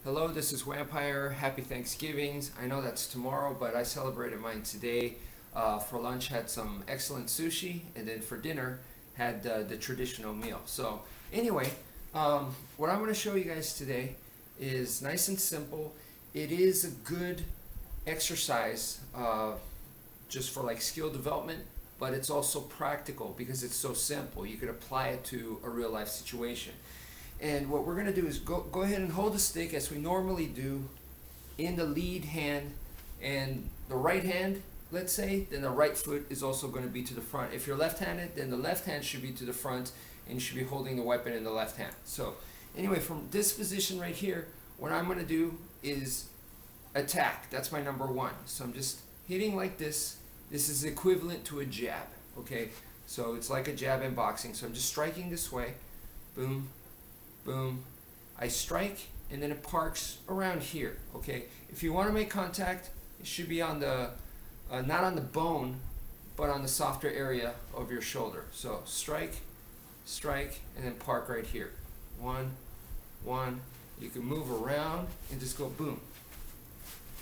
Hello, this is wmpyr. Happy Thanksgivings. I know that's tomorrow, but I celebrated mine today. For lunch, had some excellent sushi, and then for dinner, had the traditional meal. So, anyway, what I'm going to show you guys today is nice and simple. It is a good exercise just for like skill development, but it's also practical because it's so simple. You could apply it to a real life situation. And what we're going to do is go ahead and hold the stick as we normally do in the lead hand and the right hand, let's say, then the right foot is also going to be to the front. If you're left-handed, then the left hand should be to the front and you should be holding the weapon in the left hand. So anyway, from this position right here, what I'm going to do is attack. That's my number one. So I'm just hitting like this. This is equivalent to a jab, okay? So it's like a jab in boxing. So I'm just striking this way, boom, boom. I strike and then it parks around here, okay? If you want to make contact, it should be on the, not on the bone, but on the softer area of your shoulder. So strike, strike, and then park right here. One, one. You can move around and just go boom,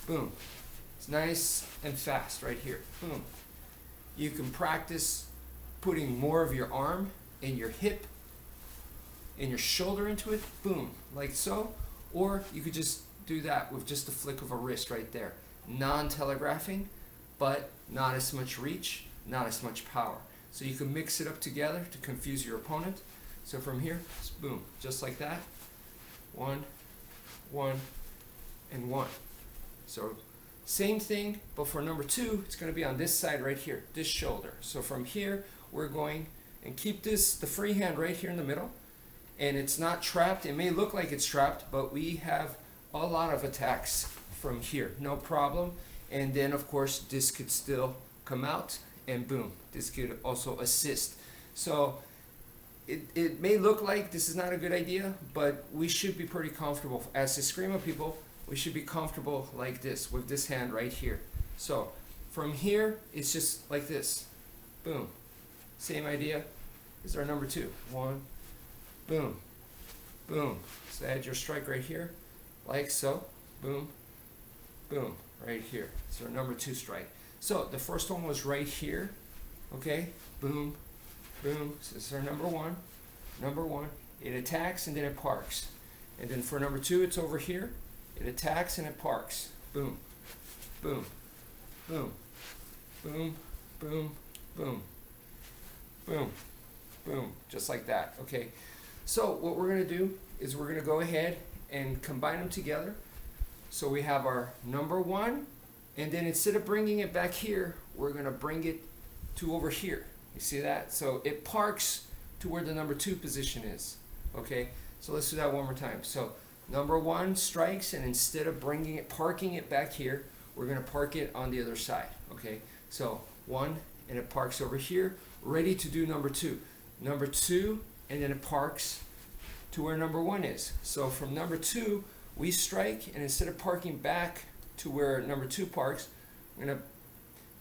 boom. It's nice and fast right here, boom. You can practice putting more of your arm and your hip and your shoulder into it, boom, like so. Or you could just do that with just a flick of a wrist right there. Non-telegraphing, but not as much reach, not as much power. So you can mix it up together to confuse your opponent. So from here, boom, just like that. One, one, and one. So same thing, but for number two, it's going to be on this side right here, this shoulder. So from here, we're going and keep this, the free hand right here in the middle. And it's not trapped. It may look like it's trapped, but we have a lot of attacks from here, no problem. And then of course this could still come out and boom, this could also assist. So it may look like this is not a good idea, but we should be pretty comfortable. As eskrima people, we should be comfortable like this with this hand right here. So from here, it's just like this, boom. Same idea is our number two. One, boom, boom. So add your strike right here, like so, boom, boom, right here. So our number two strike. So the first one was right here, okay, boom, boom. So this is our number one. Number one, it attacks and then it parks. And then for number two, it's over here. It attacks and it parks. Boom, boom, boom, boom, boom, boom, boom, boom, just like that, okay? So what we're going to do is we're going to go ahead and combine them together. So we have our number one, and then instead of bringing it back here, we're going to bring it to over here. You see that? So it parks to where the number two position is. Okay, so let's do that one more time. So number one strikes, and instead of bringing it, parking it back here, we're going to park it on the other side. Okay, so one, and it parks over here, ready to do number two. Number two, and then it parks to where number one is. So from number two, we strike, and instead of parking back to where number two parks, we're going to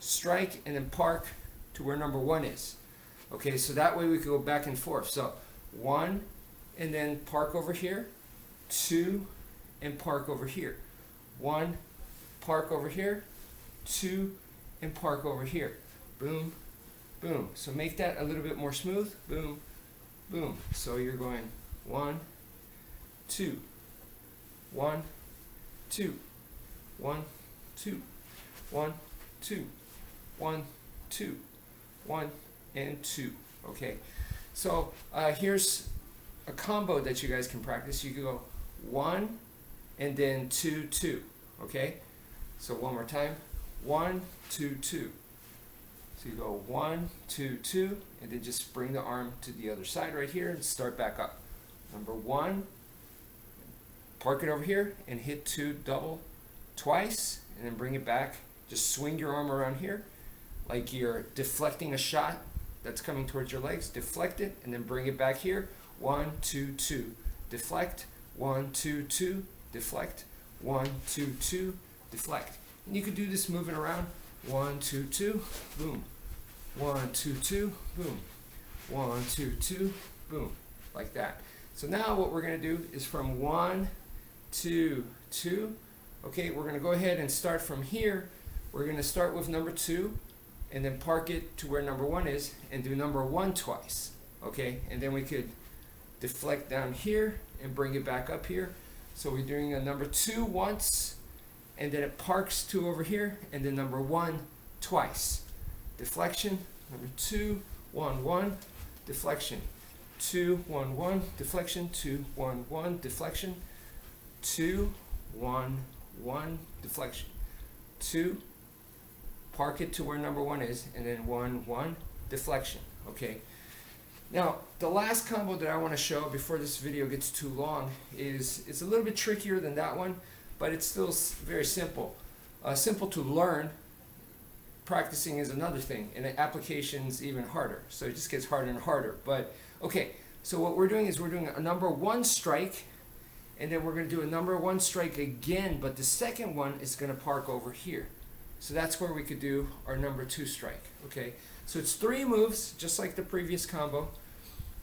strike and then park to where number one is. Okay, so that way we can go back and forth. So one, and then park over here, two, and park over here. One, park over here, two, and park over here. Boom, boom. So make that a little bit more smooth. Boom, boom. So you're going one, two, one, two, one, two, one, two, one, two, one, and two. Okay, so here's a combo that you guys can practice. You can go one and then two, two. Okay, so one more time, one, two, two. So you go one, two, two, and then just bring the arm to the other side right here and start back up. Number one, park it over here and hit two double twice, and then bring it back. Just swing your arm around here like you're deflecting a shot that's coming towards your legs. Deflect it and then bring it back here. One, two, two. Deflect. One, two, two. Deflect. One, two, two. Deflect. And you can do this moving around. One, two, two. Boom. One, two, two. Boom. One, two, two. Boom. Like that. So now what we're going to do is from one 2, 2. Okay, we're going to go ahead and start from here. We're going to start with number 2 and then park it to where number 1 is and do number 1 twice. Okay, and then we could deflect down here and bring it back up here. So we're doing a number 2 once, and then it parks to over here, and then number 1 twice. Deflection, number 2, 1, 1, deflection, 2, 1, 1, deflection, 2, 1, 1, deflection, 2, 1, 1, deflection, 2, park it to where number 1 is, and then 1, 1, deflection. Okay. Now, the last combo that I want to show before this video gets too long is, it's a little bit trickier than that one, but it's still very simple. Simple to learn. Practicing is another thing, and the application's even harder. So it just gets harder and harder. But okay, so what we're doing is we're doing a number 1 strike, and then we're going to do a number 1 strike again, but the second one is going to park over here. So that's where we could do our number 2 strike. Okay, so it's 3 moves, just like the previous combo.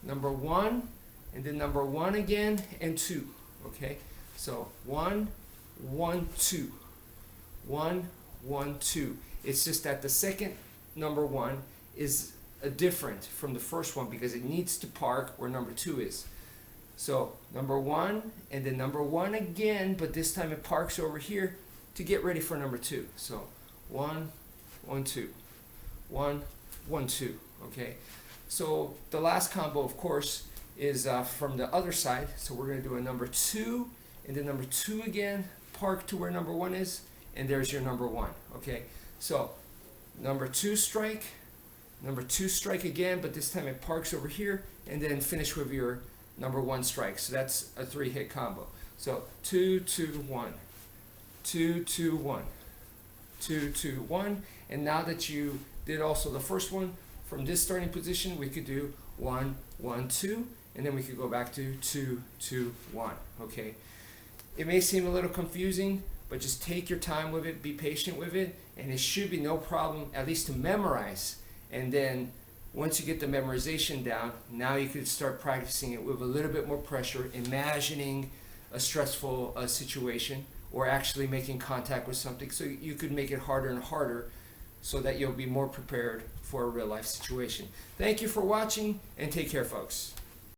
Number 1, and then number 1 again, and 2. Okay, so 1, 1, 2, 1, 1, 2. It's just that the second number 1 is different from the first one because it needs to park where number 2 is. So number 1 and then number 1 again, but this time it parks over here to get ready for number 2. So 1, 1, 2, 1, 1, 2. Okay. So the last combo, of course, is from the other side. So we're going to do a number 2 and then number 2 again, park to where number 1 is, and there's your number 1. Okay. So number 2 strike, number 2 strike again, but this time it parks over here, and then finish with your number 1 strike. So that's a 3-hit combo. So 2, 2, 1, 2, 2, 1, 2, 2, 1. And now that you did also the first one, from this starting position, we could do 1, 1, 2, and then we could go back to 2, 2, 1. Okay. It may seem a little confusing, but just take your time with it, be patient with it, and it should be no problem, at least to memorize. And then once you get the memorization down, now you can start practicing it with a little bit more pressure, imagining a stressful situation, or actually making contact with something, so you could make it harder and harder so that you'll be more prepared for a real life situation. Thank you for watching, and take care, folks.